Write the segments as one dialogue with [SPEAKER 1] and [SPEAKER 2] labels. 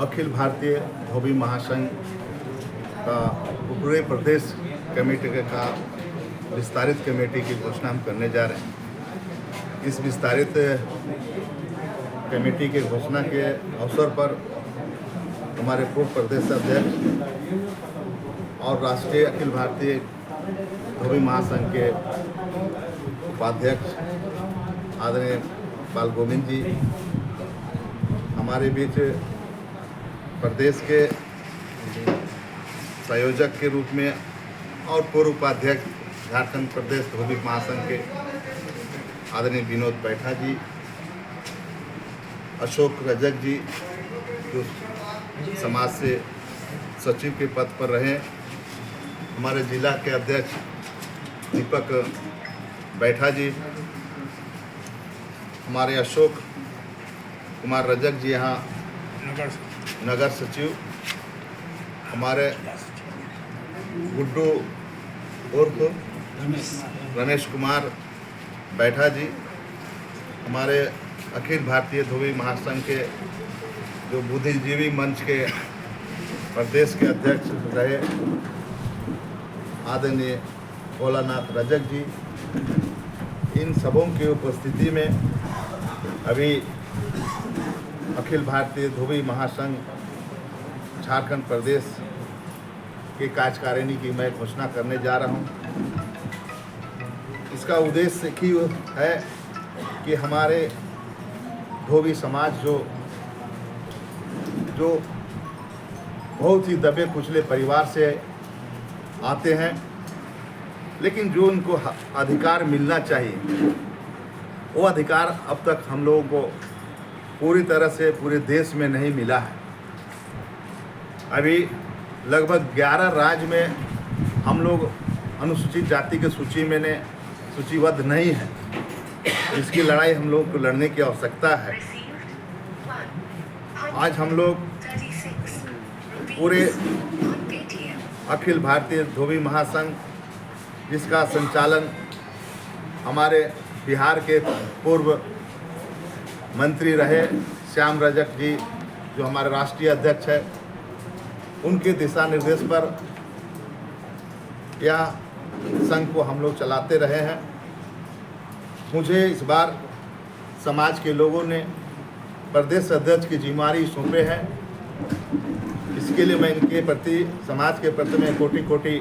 [SPEAKER 1] अखिल भारतीय धोबी महासंघ का पूरे प्रदेश कमेटी का विस्तारित कमेटी की घोषणा हम करने जा रहे हैं। इस विस्तारित कमेटी की घोषणा के अवसर पर हमारे पूर्व प्रदेश अध्यक्ष और राष्ट्रीय अखिल भारतीय धोबी महासंघ के उपाध्यक्ष आदरणीय बाल गोविंद जी, हमारे बीच प्रदेश के संयोजक के रूप में और पूर्व उपाध्यक्ष झारखंड प्रदेश धोबी महासंघ के आदरणीय विनोद बैठा जी, अशोक रजक जी जो समाज से सचिव के पद पर रहे, हमारे जिला के अध्यक्ष दीपक बैठा जी, हमारे अशोक कुमार रजक जी यहाँ नगर सचिव, हमारे गुड्डू उर्फ रमेश कुमार बैठा जी, हमारे अखिल भारतीय धोबी महासंघ के जो बुद्धिजीवी मंच के प्रदेश के अध्यक्ष रहे आदरणीय भोलानाथ रजक जी, इन सबों की उपस्थिति में अभी अखिल भारतीय धोबी महासंघ झारखंड प्रदेश के कार्यकारिणी की मैं घोषणा करने जा रहा हूं। इसका उद्देश्य ही है कि हमारे धोबी समाज जो बहुत ही दबे कुचले परिवार से आते हैं, लेकिन जो उनको अधिकार मिलना चाहिए वो अधिकार अब तक हम लोगों को पूरी तरह से पूरे देश में नहीं मिला है। अभी लगभग 11 राज्य में हम लोग अनुसूचित जाति के सूची में सूचीबद्ध नहीं है। इसकी लड़ाई हम लोग को लड़ने की आवश्यकता है। आज हम लोग पूरे अखिल भारतीय धोबी महासंघ, जिसका संचालन हमारे बिहार के पूर्व मंत्री रहे श्याम रजक जी जो हमारे राष्ट्रीय अध्यक्ष है, उनके दिशा निर्देश पर यह संघ को हम लोग चलाते रहे हैं। मुझे इस बार समाज के लोगों ने प्रदेश अध्यक्ष की जिम्मेदारी सौंपे हैं। इसके लिए मैं इनके प्रति, समाज के प्रति मैं कोटि कोटि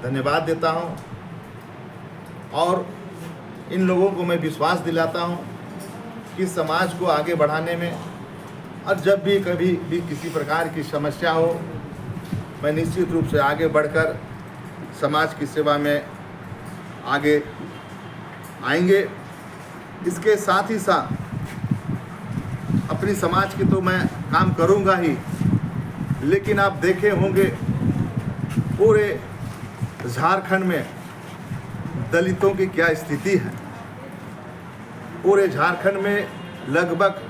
[SPEAKER 1] धन्यवाद देता हूं और इन लोगों को मैं विश्वास दिलाता हूं कि समाज को आगे बढ़ाने में और जब भी कभी भी किसी प्रकार की समस्या हो, मैं निश्चित रूप से आगे बढ़कर समाज की सेवा में आगे आएंगे। इसके साथ ही साथ अपनी समाज की तो मैं काम करूंगा ही, लेकिन आप देखे होंगे पूरे झारखंड में दलितों की क्या स्थिति है। पूरे झारखंड में लगभग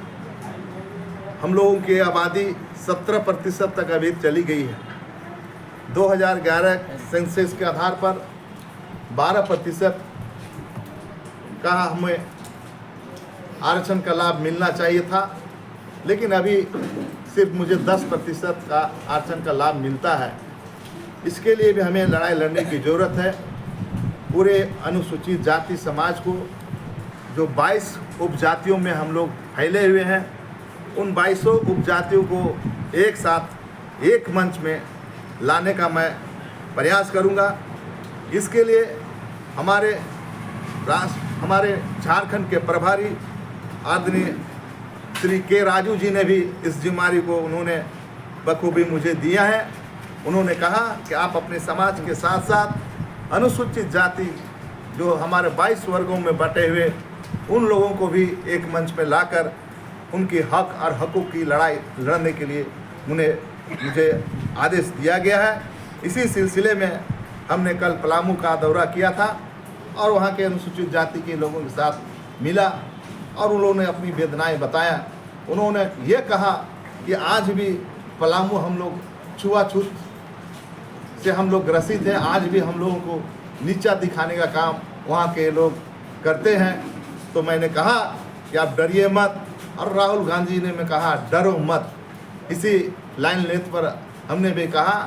[SPEAKER 1] हम लोगों की आबादी 17% तक अभी चली गई है। 2011 सेंसस के आधार पर 12% का हमें आरक्षण का लाभ मिलना चाहिए था, लेकिन अभी सिर्फ मुझे 10% का आरक्षण का लाभ मिलता है। इसके लिए भी हमें लड़ाई लड़ने की ज़रूरत है। पूरे अनुसूचित जाति समाज को जो 22 उपजातियों में हम लोग फैले हुए हैं, उन 22 उपजातियों को एक साथ एक मंच में लाने का मैं प्रयास करूंगा। इसके लिए हमारे झारखंड के प्रभारी आदरणीय श्री के राजू जी ने भी इस जिम्मेदारी को उन्होंने बखूबी मुझे दिया है। उन्होंने कहा कि आप अपने समाज के साथ साथ अनुसूचित जाति जो हमारे 22 वर्गों में बटे हुए उन लोगों को भी एक मंच पर लाकर उनकी हक और हकूक़ की लड़ाई लड़ने के लिए मुझे आदेश दिया गया है। इसी सिलसिले में हमने कल पलामू का दौरा किया था और वहाँ के अनुसूचित जाति के लोगों के साथ मिला और उन लोगों ने अपनी वेदनाएं बताया। उन्होंने ये कहा कि आज भी पलामू हम लोग छुआछूत से हम लोग ग्रसित हैं, आज भी हम लोगों को नीचा दिखाने का काम वहाँ के लोग करते हैं। तो मैंने कहा कि आप डरिए मत, और राहुल गांधी ने मैं कहा डरो मत। इसी लाइन लेंथ पर हमने भी कहा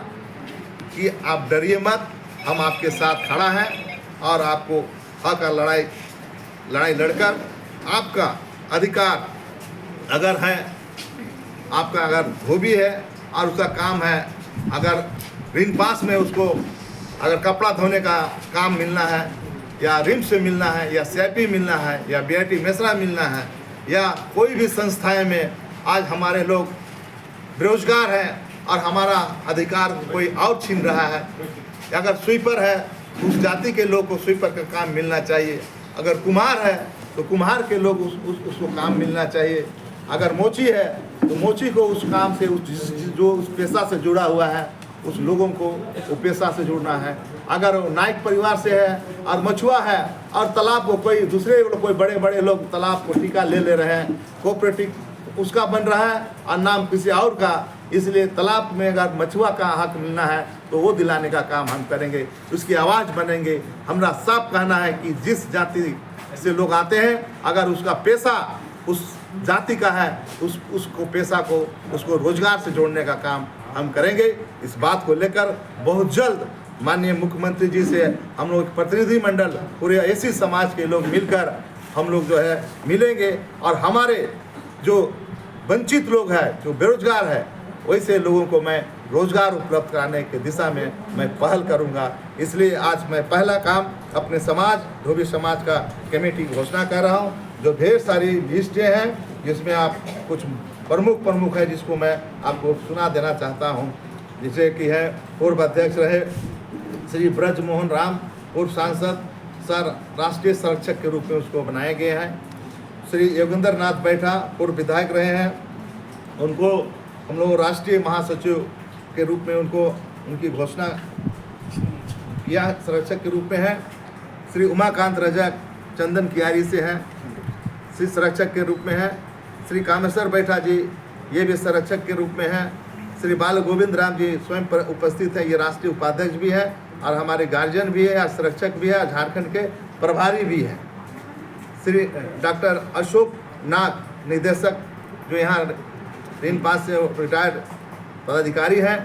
[SPEAKER 1] कि आप डरिए मत, हम आपके साथ खड़ा हैं और आपको हक और लड़ाई लड़कर आपका अधिकार अगर है, आपका अगर धोबी है और उसका काम है, अगर ऋण पास में उसको अगर कपड़ा धोने का काम मिलना है, या रिम से मिलना है, या सीआईपी मिलना है, या बीआईटी मेसरा मिलना है, या कोई भी संस्थाएं में आज हमारे लोग बेरोजगार हैं और हमारा अधिकार कोई और छीन रहा है। अगर स्वीपर है तो उस जाति के लोग को स्वीपर का काम मिलना चाहिए, अगर कुम्हार है तो कुम्हार के लोग उसको काम मिलना चाहिए, अगर मोची है तो मोची को उस काम से जो उस पेशा से जुड़ा हुआ है उस लोगों को वो पेशा से जुड़ना है। अगर नाइक परिवार से है और मछुआ है और तालाब को कोई बड़े बड़े लोग तालाब को ठेका ले रहे हैं, कोऑपरेटिव उसका बन रहा है और नाम किसी और का, इसलिए तालाब में अगर मछुआ का हक मिलना है तो वो दिलाने का काम हम करेंगे, उसकी आवाज़ बनेंगे। हमारा साफ कहना है कि जिस जाति से लोग आते हैं अगर उसका पेशा उस जाति का है उसको पेशा को उसको रोजगार से जोड़ने का काम हम करेंगे। इस बात को लेकर बहुत जल्द माननीय मुख्यमंत्री जी से हम लोग प्रतिनिधि मंडल पूरे एसी समाज के लोग मिलकर हम लोग जो है मिलेंगे और हमारे जो वंचित लोग हैं, जो बेरोजगार है, वैसे लोगों को मैं रोजगार उपलब्ध कराने की दिशा में मैं पहल करूंगा। इसलिए आज मैं पहला काम अपने समाज धोबी समाज का कमेटी घोषणा कर रहा हूं, जो ढेर सारी लिस्टें हैं जिसमें आप कुछ प्रमुख है जिसको मैं आपको सुना देना चाहता हूं। जैसे कि है पूर्व अध्यक्ष रहे श्री ब्रज मोहन राम, पूर्व सांसद सर राष्ट्रीय संरक्षक के रूप में उसको बनाए गए हैं। श्री योगेंद्र नाथ बैठा पूर्व विधायक रहे हैं, उनको हम लोग राष्ट्रीय महासचिव के रूप में उनकी घोषणा किया, संरक्षक के रूप में है। श्री उमाकांत रजक चंदन कियारी से हैं, श्री संरक्षक के रूप में है। श्री कामेश्वर बैठा जी ये भी संरक्षक के रूप में हैं। श्री बाल गोविंद राम जी स्वयं पर उपस्थित है, ये राष्ट्रीय उपाध्यक्ष भी है और हमारे गार्जियन भी है, संरक्षक भी है, झारखंड के प्रभारी भी है। श्री डॉक्टर अशोक नाग निदेशक जो यहाँ ऋण पास से रिटायर्ड पदाधिकारी हैं।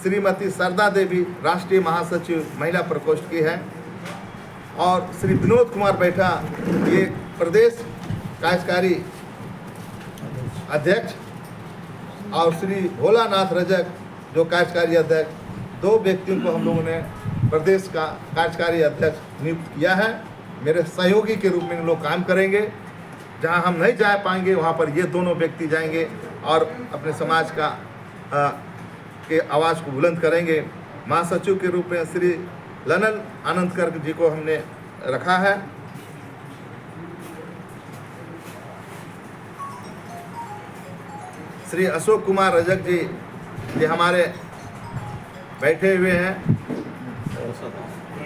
[SPEAKER 1] श्रीमती सरदा देवी राष्ट्रीय महासचिव महिला प्रकोष्ठ की है और श्री विनोद कुमार बैठा ये प्रदेश कार्यकारी अध्यक्ष और श्री भोलानाथ रजक जो कार्यकारी अध्यक्ष, दो व्यक्तियों को हम लोगों ने प्रदेश का कार्यकारी अध्यक्ष नियुक्त किया है। मेरे सहयोगी के रूप में लोग काम करेंगे, जहां हम नहीं जा पाएंगे वहां पर ये दोनों व्यक्ति जाएंगे और अपने समाज का के आवाज़ को बुलंद करेंगे। महासचिव के रूप में श्री ललन आनंद गर्ग जी को हमने रखा है। श्री अशोक कुमार रजक जी ये हमारे बैठे हुए हैं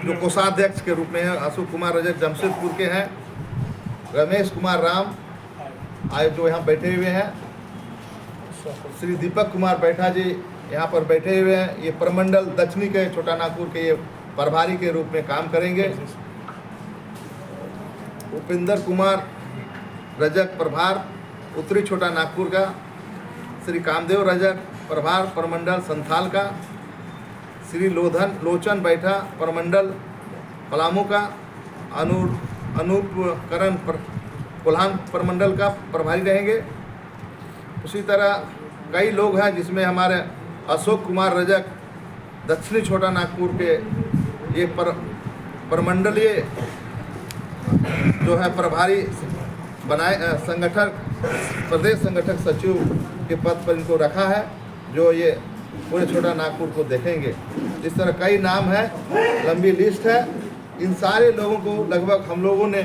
[SPEAKER 1] जो कोषाध्यक्ष के रूप में है। अशोक कुमार रजक जमशेदपुर के हैं। रमेश कुमार राम आए जो यहाँ बैठे हुए हैं। श्री दीपक कुमार बैठा जी यहाँ पर बैठे हुए हैं, ये प्रमंडल दक्षिणी के छोटा नागपुर के ये प्रभारी के रूप में काम करेंगे। उपेंद्र कुमार रजक प्रभार उत्तरी छोटा नागपुर का। श्री कामदेव रजक प्रभार प्रमंडल संथाल का। श्री लोचन बैठा प्रमंडल पलामू का। अनूप करण कोल्हान प्रमंडल का प्रभारी रहेंगे। उसी तरह कई लोग हैं जिसमें हमारे अशोक कुमार रजक दक्षिणी छोटा नागपुर के ये प्रमंडलीय जो है प्रभारी बनाए संगठक प्रदेश संगठक सचिव के पद पर इनको रखा है, जो ये पूरे छोटा नागपुर को देखेंगे। इस तरह कई नाम है, लंबी लिस्ट है। इन सारे लोगों को लगभग हम लोगों ने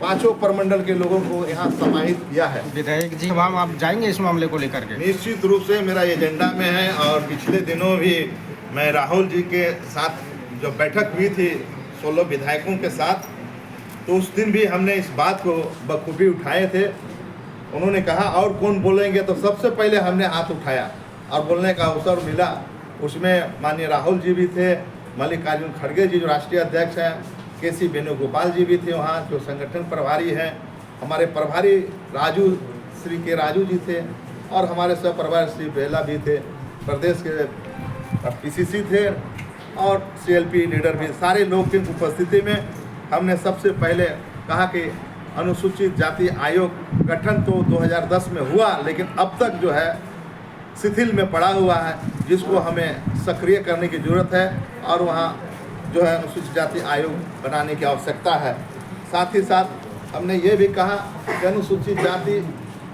[SPEAKER 1] पांचों प्रमंडल के लोगों को यहाँ समाहित किया है।
[SPEAKER 2] विधायक जी हम आप जाएंगे इस मामले को लेकर के?
[SPEAKER 1] निश्चित रूप से मेरा एजेंडा में है और पिछले दिनों भी मैं राहुल जी के साथ जो बैठक हुई थी 16 विधायकों के साथ, तो उस दिन भी हमने इस बात को बखूबी उठाए थे। उन्होंने कहा और कौन बोलेंगे, तो सबसे पहले हमने हाथ उठाया और बोलने का अवसर मिला। उसमें माननीय राहुल जी भी थे, मल्लिकार्जुन खड़गे जी जो राष्ट्रीय अध्यक्ष हैं, केसी वेणुगोपाल जी भी थे वहाँ जो संगठन प्रभारी हैं, हमारे प्रभारी राजू श्री के राजू जी थे, और हमारे सहप्रभारी श्री बेला भी थे, प्रदेश के PCC थे और CLP लीडर भी, सारे लोग की उपस्थिति में हमने सबसे पहले कहा कि अनुसूचित जाति आयोग गठन तो 2010 में हुआ, लेकिन अब तक जो है शिथिल में पड़ा हुआ है, जिसको हमें सक्रिय करने की ज़रूरत है और वहाँ जो है अनुसूचित जाति आयोग बनाने की आवश्यकता है। साथ ही साथ हमने ये भी कहा कि अनुसूचित जाति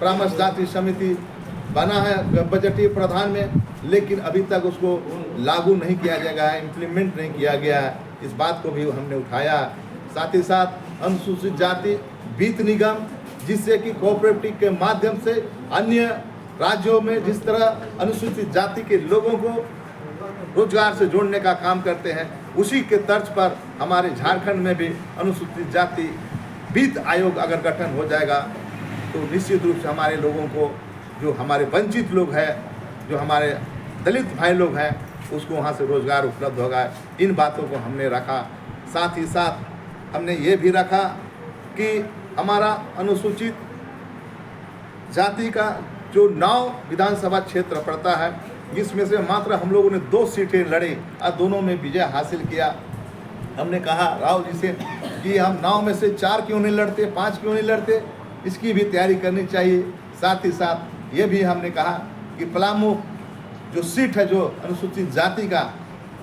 [SPEAKER 1] परामर्श जाति समिति बना है बजटीय प्रावधान में, लेकिन अभी तक उसको लागू नहीं किया गया है, इम्प्लीमेंट नहीं किया गया है, इस बात को भी हमने उठाया। साथ ही साथ अनुसूचित जाति वित्त निगम, जिससे कि कोऑपरेटिव के माध्यम से अन्य राज्यों में जिस तरह अनुसूचित जाति के लोगों को रोजगार से जोड़ने का काम करते हैं, उसी के तर्ज पर हमारे झारखंड में भी अनुसूचित जाति वित्त आयोग अगर गठन हो जाएगा तो निश्चित रूप से हमारे लोगों को, जो हमारे वंचित लोग हैं, जो हमारे दलित भाई लोग हैं, उसको वहाँ से रोजगार उपलब्ध होगा। इन बातों को हमने रखा। साथ ही साथ हमने ये भी रखा कि हमारा अनुसूचित जाति का जो 9 विधानसभा क्षेत्र पड़ता है, जिसमें से मात्र हम लोगों ने 2 सीटें लड़ी और दोनों में विजय हासिल किया। हमने कहा राहुल जी से कि हम 9 में से 4 क्यों नहीं लड़ते, 5 क्यों नहीं लड़ते, इसकी भी तैयारी करनी चाहिए। साथ ही साथ ये भी हमने कहा कि पलामू जो सीट है जो अनुसूचित जाति का,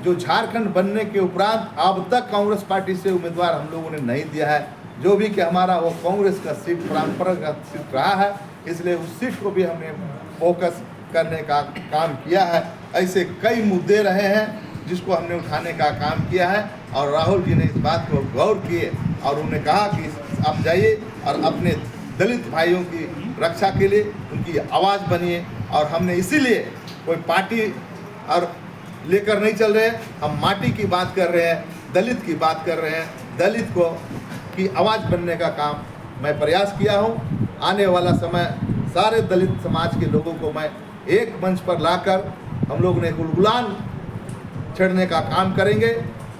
[SPEAKER 1] जो झारखंड बनने के उपरांत अब तक कांग्रेस पार्टी से उम्मीदवार हम लोगों ने नहीं दिया है, जो भी कि हमारा वो कांग्रेस का सीट परंपरागत सीट रहा है, इसलिए उस सीट को भी हमने फोकस करने का काम किया है। ऐसे कई मुद्दे रहे हैं जिसको हमने उठाने का काम किया है और राहुल जी ने इस बात को गौर किए और उन्होंने कहा कि आप जाइए और अपने दलित भाइयों की रक्षा के लिए उनकी आवाज़ बनिए। और हमने इसीलिए कोई पार्टी और लेकर नहीं चल रहे हैं, हम माटी की बात कर रहे हैं, दलित की बात कर रहे हैं। दलित को की आवाज़ बनने का काम मैं प्रयास किया हूँ। आने वाला समय सारे दलित समाज के लोगों को मैं एक मंच पर लाकर हम लोग ने गुलगुलान छेड़ने का काम करेंगे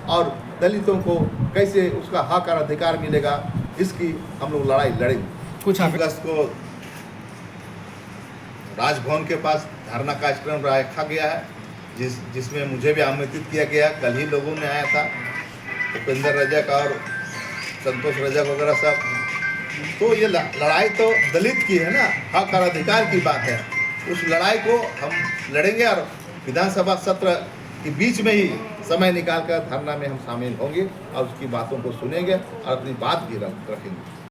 [SPEAKER 1] और दलितों को कैसे उसका हक और अधिकार मिलेगा, इसकी हम लोग लड़ाई लड़ेंगे।
[SPEAKER 2] कुछ
[SPEAKER 1] अगस्त को राजभवन के पास धरना कार्यक्रम रखा गया है, जिसमें मुझे भी आमंत्रित किया गया। कल ही लोगों ने आया था, उपेंद्र रजक और संतोष रजक वगैरह सब। तो ये लड़ाई तो दलित की है ना, हक और अधिकार की बात है। उस लड़ाई को हम लड़ेंगे और विधानसभा सत्र के बीच में ही समय निकालकर धरना में हम शामिल होंगे और उसकी बातों को सुनेंगे और अपनी बात भी रखेंगे।